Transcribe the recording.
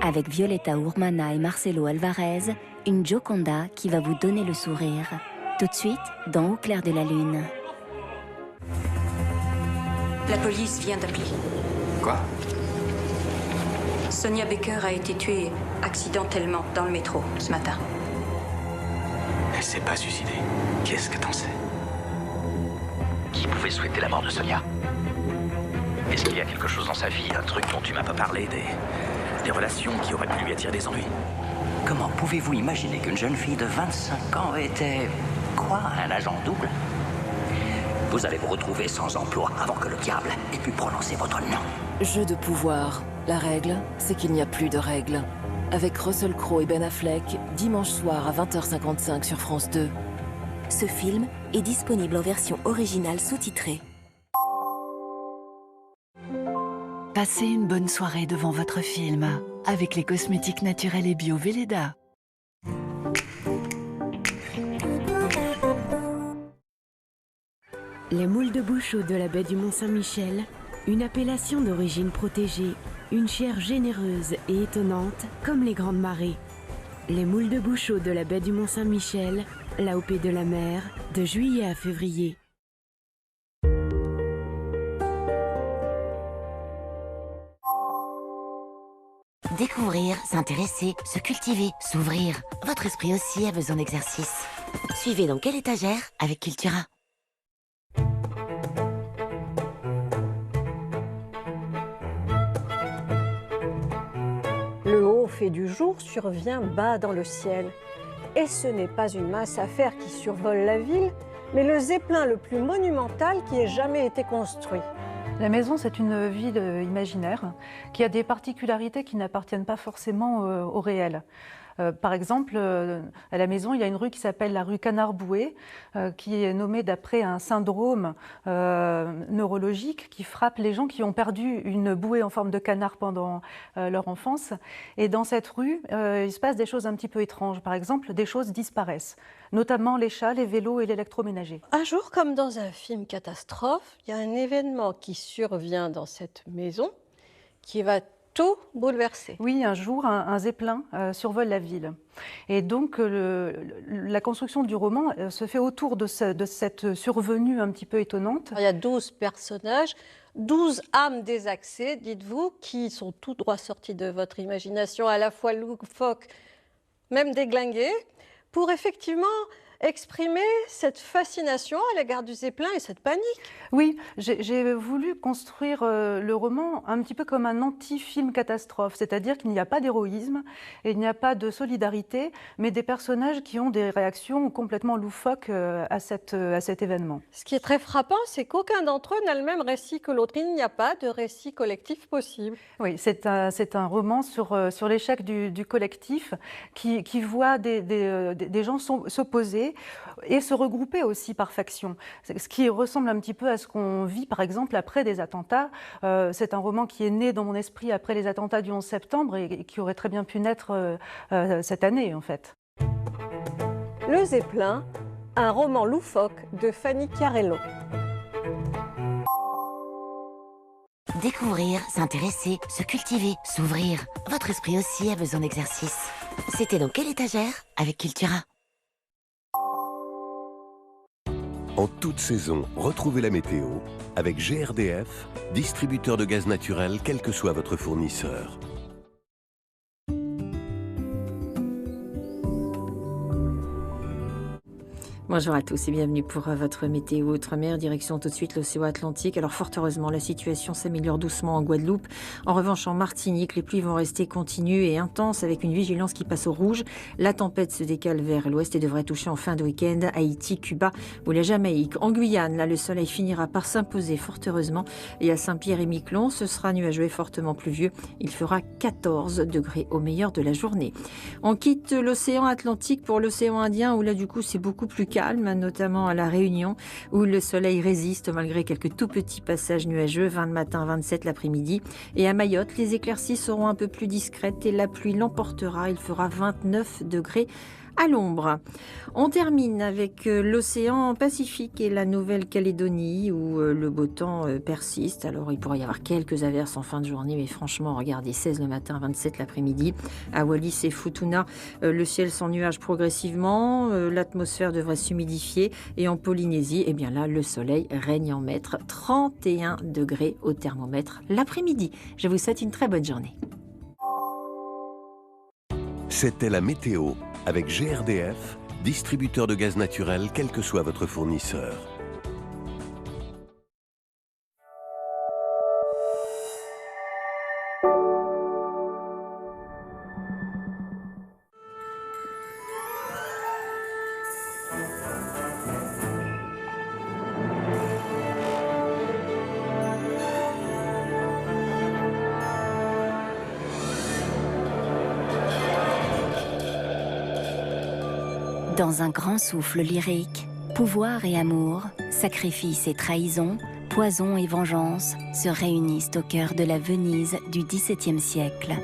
Avec Violeta Urmana et Marcelo Alvarez, une Gioconda qui va vous donner le sourire. Tout de suite, dans Au clair de la lune. La police vient d'appeler. Quoi? Sonia Baker a été tuée accidentellement dans le métro ce matin. Elle s'est pas suicidée. Qu'est-ce que t'en sais? Qui pouvait souhaiter la mort de Sonia? Est-ce qu'il y a quelque chose dans sa vie, un truc dont tu m'as pas parlé, des relations qui auraient pu lui attirer des ennuis? Comment pouvez-vous imaginer qu'une jeune fille de 25 ans était... quoi, un agent double? Vous allez vous retrouver sans emploi avant que le diable ait pu prononcer votre nom. Jeu de pouvoir. La règle, c'est qu'il n'y a plus de règles. Avec Russell Crowe et Ben Affleck, dimanche soir à 20h55 sur France 2. Ce film est disponible en version originale sous-titrée. Passez une bonne soirée devant votre film avec les cosmétiques naturels et bio Velleda. Les moules de Bouchot de la baie du Mont-Saint-Michel, une appellation d'origine protégée, une chair généreuse et étonnante comme les grandes marées. Les moules de Bouchot de la baie du Mont-Saint-Michel, l'AOP de la mer, de juillet à février. Découvrir, s'intéresser, se cultiver, s'ouvrir. Votre esprit aussi a besoin d'exercice. Suivez dans quelle étagère avec Cultura. Le haut fait du jour survient bas dans le ciel. Et ce n'est pas une mince affaire qui survole la ville, mais le zeppelin le plus monumental qui ait jamais été construit. La maison, c'est une ville imaginaire qui a des particularités qui n'appartiennent pas forcément au réel. Par exemple, à la maison, il y a une rue qui s'appelle la rue Canard-Boué, qui est nommée d'après un syndrome neurologique qui frappe les gens qui ont perdu une bouée en forme de canard pendant leur enfance. Et dans cette rue, il se passe des choses un petit peu étranges. Par exemple, des choses disparaissent, notamment les chats, les vélos et l'électroménager. Un jour, comme dans un film catastrophe, il y a un événement qui survient dans cette maison qui va tout bouleversé. Oui, un jour, un zeppelin survole la ville. Et donc, la construction du roman se fait autour de cette survenue un petit peu étonnante. Il y a 12 personnages, 12 âmes désaxées, dites-vous, qui sont tout droit sortis de votre imagination, à la fois loufoques, même déglingués, pour effectivement exprimer cette fascination à l'égard du zeppelin et cette panique. Oui, j'ai voulu construire le roman un petit peu comme un anti-film catastrophe, c'est-à-dire qu'il n'y a pas d'héroïsme et il n'y a pas de solidarité, mais des personnages qui ont des réactions complètement loufoques à cet événement. Ce qui est très frappant, c'est qu'aucun d'entre eux n'a le même récit que l'autre. Il n'y a pas de récit collectif possible. Oui, c'est un roman sur l'échec du collectif qui voit des gens s'opposer et se regrouper aussi par faction. Ce qui ressemble un petit peu à ce qu'on vit par exemple après des attentats. C'est un roman qui est né dans mon esprit après les attentats du 11 septembre et qui aurait très bien pu naître cette année en fait. Le Zeppelin, un roman loufoque de Fanny Chiarello. Découvrir, s'intéresser, se cultiver, s'ouvrir. Votre esprit aussi a besoin d'exercice. C'était dans quelle étagère avec Cultura? En toute saison, retrouvez la météo avec GRDF, distributeur de gaz naturel, quel que soit votre fournisseur. Bonjour à tous et bienvenue pour votre météo outre-mer. Direction tout de suite l'océan Atlantique. Alors fort heureusement, la situation s'améliore doucement en Guadeloupe. En revanche, en Martinique, les pluies vont rester continues et intenses avec une vigilance qui passe au rouge. La tempête se décale vers l'ouest et devrait toucher en fin de week-end Haïti, Cuba ou la Jamaïque. En Guyane, là, le soleil finira par s'imposer fort heureusement. Et à Saint-Pierre-et-Miquelon, ce sera nuageux et fortement pluvieux. Il fera 14 degrés au meilleur de la journée. On quitte l'océan Atlantique pour l'océan Indien où là, du coup, c'est beaucoup plus calme, notamment à La Réunion, où le soleil résiste malgré quelques tout petits passages nuageux, 20 le matin, 27 l'après-midi. Et à Mayotte, les éclaircies seront un peu plus discrètes et la pluie l'emportera. Il fera 29 degrés à l'ombre. On termine avec l'océan Pacifique et la Nouvelle-Calédonie où le beau temps persiste. Alors il pourrait y avoir quelques averses en fin de journée, mais franchement, regardez, 16 le matin, 27 l'après-midi. À Wallis et Futuna, le ciel sans nuages progressivement, l'atmosphère devrait s'humidifier et en Polynésie, eh bien là, le soleil règne en maître, 31 degrés au thermomètre l'après-midi. Je vous souhaite une très bonne journée. C'était la météo avec GRDF, distributeur de gaz naturel, quel que soit votre fournisseur. Dans un grand souffle lyrique, pouvoir et amour, sacrifice et trahison, poison et vengeance se réunissent au cœur de la Venise du XVIIe siècle.